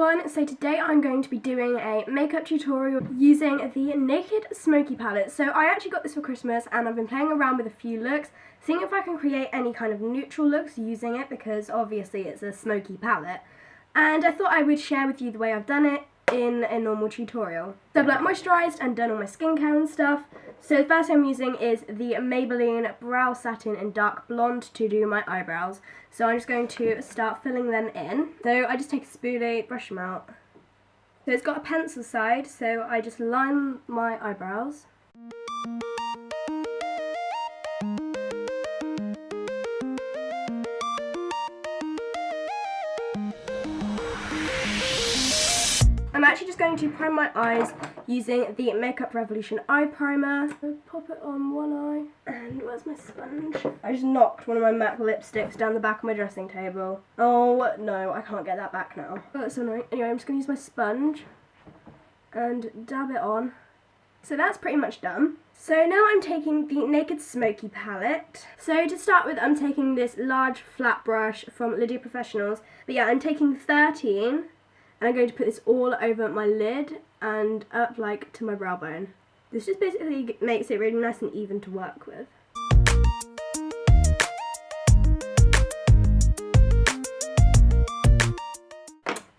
everyone, so today I'm going to be doing a makeup tutorial using the Naked Smoky palette. So I actually got this for Christmas and I've been playing around with a few looks, seeing if I can create any kind of neutral looks using it because obviously it's a smoky palette. And I thought I would share with you the way I've done it in a normal tutorial. So I've like moisturised and done all my skincare and stuff. So the first thing I'm using is the Maybelline Brow Satin in Dark Blonde to do my eyebrows. So I'm just going to start filling them in. So I just take a spoolie, brush them out. So it's got a pencil side, so I just line my eyebrows. I'm actually just going to prime my eyes using the Makeup Revolution eye primer. So pop it on one eye. And where's my sponge? I just knocked one of my MAC lipsticks down the back of my dressing table. Oh no, I can't get that back now. Oh, that's so annoying. Anyway, I'm just going to use my sponge and dab it on. So that's pretty much done. So now I'm taking the Naked Smoky palette. So to start with, I'm taking this large flat brush from Lydia Professionals. But yeah, I'm taking 13. And I'm going to put this all over my lid and up like to my brow bone. This just basically makes it really nice and even to work with.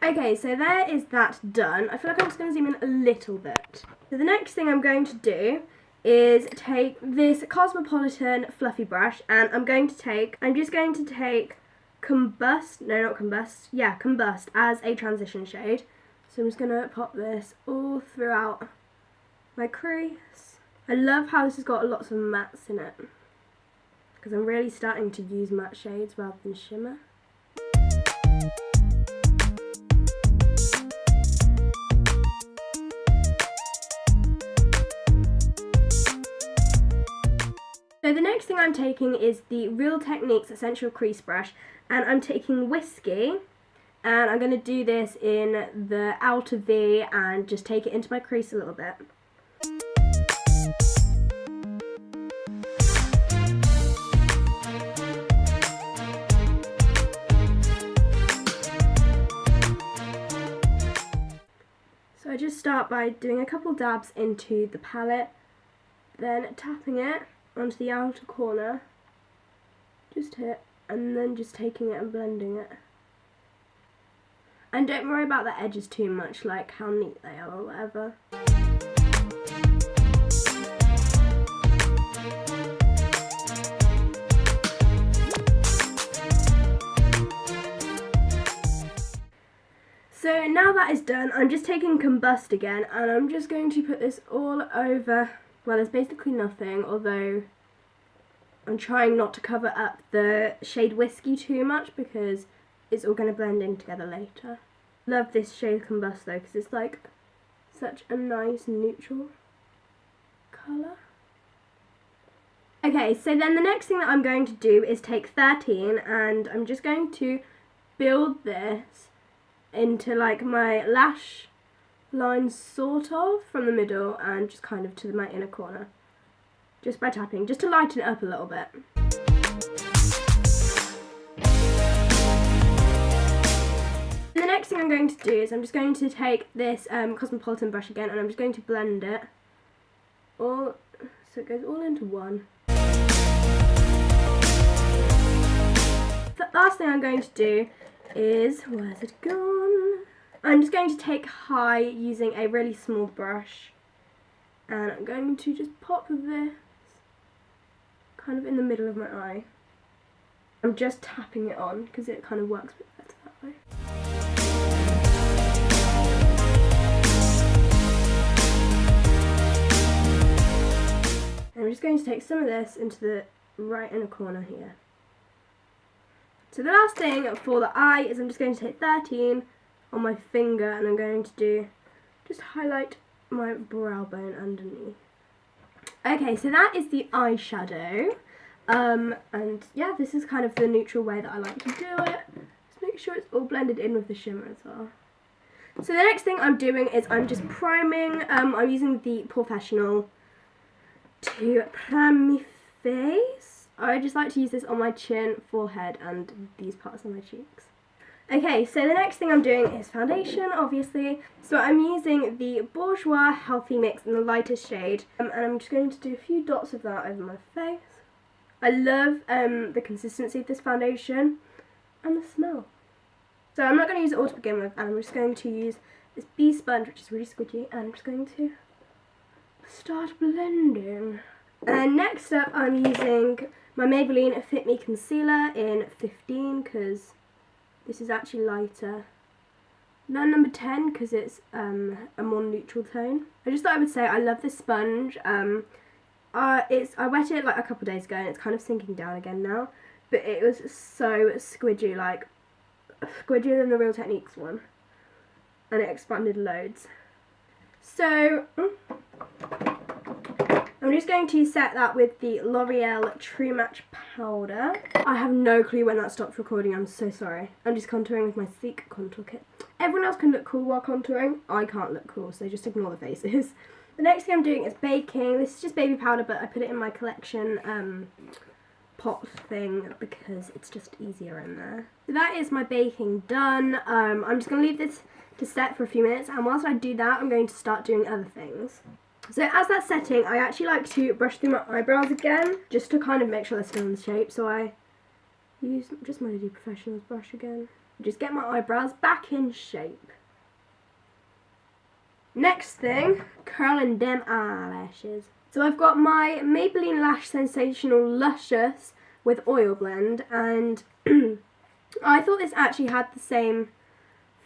Okay, so there is that done. I feel like I'm just going to zoom in a little bit. So the next thing I'm going to do is take this Cosmopolitan fluffy brush and I'm just going to take Combust as a transition shade. So I'm just going to pop this all throughout my crease. I love how this has got lots of mattes in it because I'm really starting to use matte shades rather than shimmer. So the next thing I'm taking is the Real Techniques Essential Crease Brush, and I'm taking Whiskey, and I'm going to do this in the outer V and just take it into my crease a little bit. So I just start by doing a couple dabs into the palette, then tapping it onto the outer corner, just hit, and then just taking it and blending it. And don't worry about the edges too much, like how neat they are or whatever. So now that is done, I'm just taking Combust again, and I'm just going to put this all over. Well, there's basically nothing, although I'm trying not to cover up the shade Whiskey too much because it's all going to blend in together later. Love this shade Combust though because it's like such a nice neutral colour. Okay, so then the next thing that I'm going to do is take 13 and I'm just going to build this into like my lash line sort of from the middle and just kind of to my inner corner, just by tapping, just to lighten it up a little bit. And the next thing I'm going to do is I'm just going to take this Cosmopolitan brush again and I'm just going to blend it all so it goes all into one. The last thing I'm going to do is, where's it gone? I'm just going to take High using a really small brush and I'm going to just pop this kind of in the middle of my eye. I'm just tapping it on because it kind of works a bit better that way. And I'm just going to take some of this into the right inner corner here. So the last thing for the eye is I'm just going to take 13 on my finger and I'm going to just highlight my brow bone underneath. Okay, so that is the eyeshadow. And yeah, this is kind of the neutral way that I like to do it. Just make sure it's all blended in with the shimmer as well. So the next thing I'm doing is I'm just priming. I'm using the Professional to prime my face. I just like to use this on my chin, forehead and these parts of my cheeks. Okay, so the next thing I'm doing is foundation, obviously. So I'm using the Bourjois Healthy Mix in the lightest shade. And I'm just going to do a few dots of that over my face. I love the consistency of this foundation and the smell. So I'm not going to use it all to begin with, and I'm just going to use this bee sponge, which is really squidgy, and I'm just going to start blending. And next up, I'm using my Maybelline Fit Me Concealer in 15, because this is actually lighter than number 10, because it's a more neutral tone. I just thought I would say I love this sponge. I wet it like a couple days ago, and it's kind of sinking down again now, but it was so squidgy, like squidgier than the Real Techniques one, and it expanded loads. So I'm just going to set that with the L'Oreal True Match powder. I have no clue when that stopped recording, I'm so sorry. I'm just contouring with my Seek contour kit. Everyone else can look cool while contouring. I can't look cool, so just ignore the faces. The next thing I'm doing is baking. This is just baby powder, but I put it in my collection pot thing because it's just easier in there. So that is my baking done. I'm just going to leave this to set for a few minutes, and whilst I do that, I'm going to start doing other things. So as that's setting, I actually like to brush through my eyebrows again, just to kind of make sure they're still in shape. So I use just my Lady Professionals brush again. Just get my eyebrows back in shape. Next thing, curling them eyelashes. So I've got my Maybelline Lash Sensational Luscious with Oil Blend, and I thought this actually had the same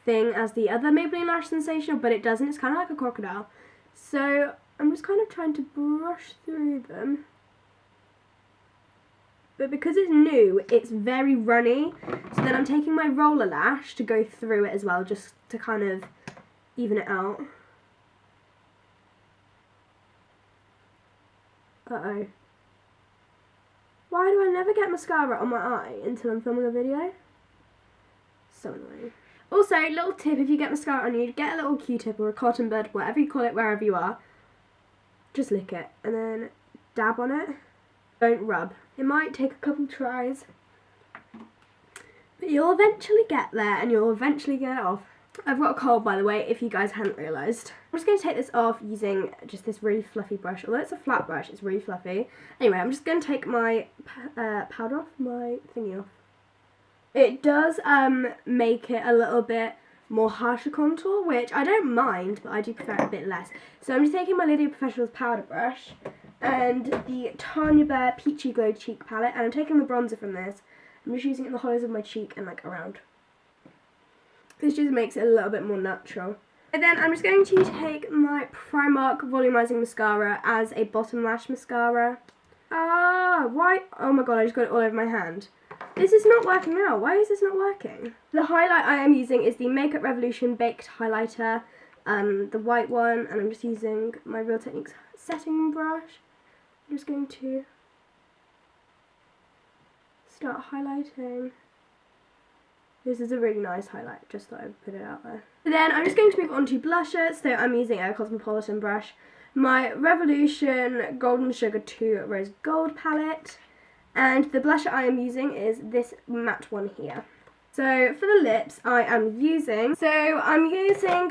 thing as the other Maybelline Lash Sensational, but it doesn't. It's kind of like a crocodile. So I'm just kind of trying to brush through them. But because it's new, it's very runny. So then I'm taking my roller lash to go through it as well, just to kind of even it out. Uh-oh. Why do I never get mascara on my eye until I'm filming a video? So annoying. Also, little tip, if you get mascara on you, get a little Q-tip or a cotton bud, whatever you call it, wherever you are. Just lick it and then dab on it. Don't rub. It might take a couple tries, but you'll eventually get there and you'll eventually get it off. I've got a cold, by the way, if you guys hadn't realised. I'm just going to take this off using just this really fluffy brush. Although it's a flat brush, it's really fluffy. Anyway, I'm just going to take my powder off, my thingy off. It does make it a little bit more harsher contour, which I don't mind, but I do prefer it a bit less. So I'm just taking my Lydia Professionals powder brush and the Tanya Bear Peachy Glow Cheek palette, and I'm taking the bronzer from this. I'm just using it in the hollows of my cheek and like around. This just makes it a little bit more natural. And then I'm just going to take my Primark Volumizing Mascara as a bottom lash mascara. Why? Oh my god, I just got it all over my hand. This is not working out. Why is this not working? The highlight I am using is the Makeup Revolution Baked Highlighter, the white one, and I'm just using my Real Techniques setting brush. I'm just going to start highlighting. This is a really nice highlight, just thought I'd put it out there. And then I'm just going to move on to blusher, so I'm using a Cosmopolitan brush. My Revolution Golden Sugar 2 Rose Gold palette, and the blusher I am using is this matte one here. So for the lips I'm using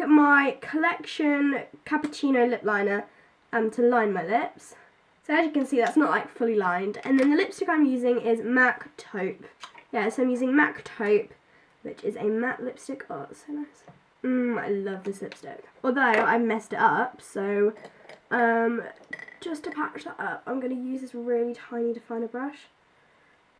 my Collection Cappuccino lip liner to line my lips. So as you can see, that's not like fully lined. And then the lipstick I'm using is MAC Taupe. Yeah, so I'm using MAC Taupe, which is a matte lipstick. Oh, it's so nice. I love this lipstick. Although I messed it up, so just to patch that up, I'm going to use this really tiny definer brush,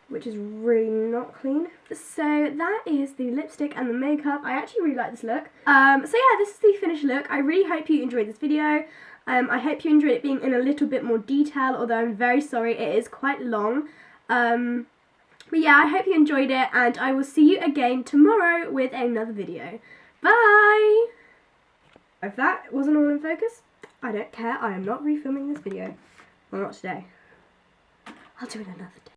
which is really not clean. So that is the lipstick and the makeup. I actually really like this look. So yeah, this is the finished look. I really hope you enjoyed this video. I hope you enjoyed it being in a little bit more detail, although I'm very sorry it is quite long. But yeah, I hope you enjoyed it, and I will see you again tomorrow with another video. Bye! If that wasn't all in focus, I don't care. I am not refilming this video. Well, not today. I'll do it another day.